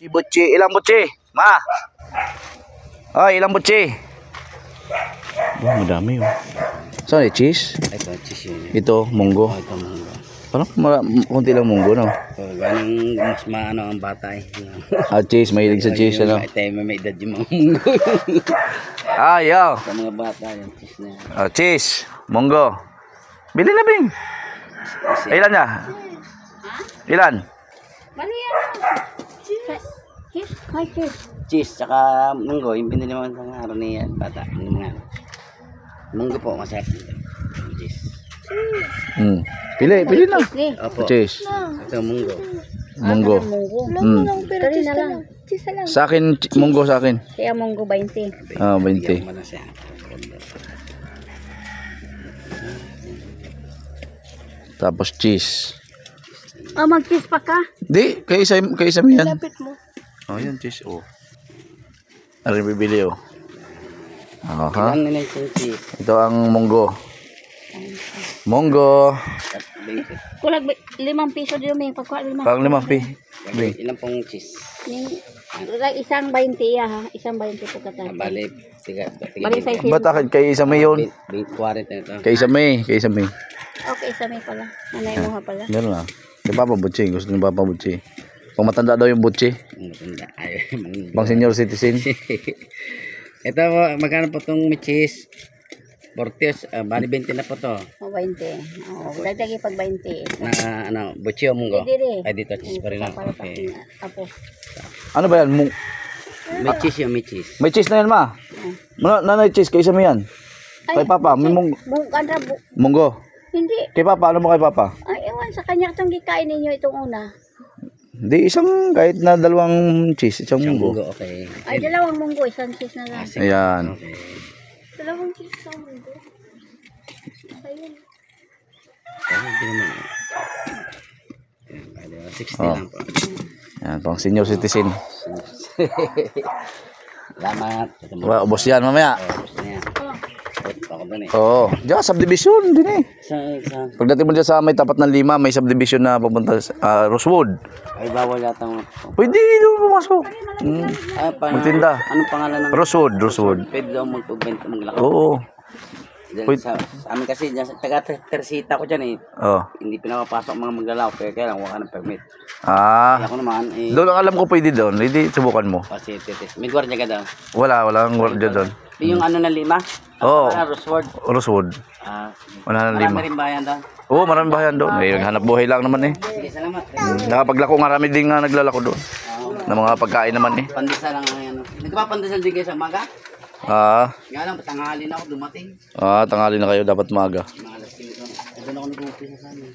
Butchi, ilang butchi? Ma. Ay, ilang butchi? Oh, madami oh. Saan yung cheese? Ito, cheese yun. Ito, munggo. Ito, munggo. Parang kunti lang munggo, no? Ganang mas maano ang bata eh. Cheese, mahilig sa cheese, ano? Ito, may edad yung mga munggo. Yo. Sa mga bata, yung cheese na yan. Cheese, munggo. Bili na, Bing. Ilan niya? Ilan? Mali yan. Cheese. Cheese, tsaka munggo. Yung binili mo sa araw niya, bata. Yung mga munggo po, masarap. Cheese. Pili na. Opo. Cheese. Ito, munggo. Munggo. Pero cheese na lang. Cheese na lang. Sa akin, munggo sa akin. Kaya munggo 20. 20. Ano siya? Tapos cheese. Mag-cheese pa ka? Di, kaisa mo yan. Lapit mo. Yan cheese, oh. Ano bibili, oh. Aha. Ilan nila yung cheese? Ito ang munggo. Munggo. Kulag 5 piso din may pagkuha 5. Pang 5 pi. Ilan pong cheese? Isang 20 ha. Isang 20 po katay. Bali, Bali sa isin. Ba't akin kay isa may yun? 40 na ito. Kay isa may. Okay, isa may pala. Nanay mo ha pala. Ganun na. Kay Papa Butchi. Gusto ni Papa Butchi. Pang matanda daw yung Butchi. Pang senior citizen. Ito, magkano po itong cheese? 40, bali 20 na po to. 20. Dagdagi pag 20. Na Butchi o munggo? Dili. Ay, dito cheese pa rin lang. Okay. Apo. Ano ba yan? May cheese yung may cheese. May cheese na yan, ma. Nanay cheese. Kay isa mo yan. Kay Papa. May munggo. Hindi. Kay Papa. Ano mo kay Papa? Ay, ewan sa kanya itong gikain ninyo itong una. Di isang kahit na dalawang cheese. Isang munggo. Okay. Ay, dalawang munggo. Isang cheese na lang. Ayan. Okay. Dalawang cheese sa munggo. Ayun. Hindi naman. 60 lang po. Ayan, pang senior citizen. Salamat. Ubos yan mamaya. Ako doon eh. Oo. Diyan, subdivision din eh. Sa Pagdating mo dyan sa may tapat ng 5, may subdivision na papunta sa Rosewood. ay bawal yata mga. Pwede doon pumasok. Magtinda. Anong pangalan ng Rosewood. pwede daw magbenta maglako. Oo. Sa amin kasi dyan, sa taga Teresita ko dyan eh. Oh. Hindi pinapapasok mga maglalako kaya kailangan wala ng permit. Kaya ako naman eh. Doon ang alam ko pwede doon. Hindi, subukan mo. Kasi may gwardiya ka daw. Walang gwardiya doon. Yung ano na 5? Oo. Rosewood. Rosewood. Wala na 5. Marami rin bayan daw. Oo, maraming bayan doon. May naghanap buhay lang naman eh. Sige, salamat. Nakapaglako nga rami din nga naglalako doon. Na mga pagkain naman eh. Pandesal lang ano. Nagpapandesal din kayo sa umaga? Nga lang, tanghali na ako dumating. Tanghali na kayo dapat maga. Mga alas 5. Doon ako nag-umpisa sa amin.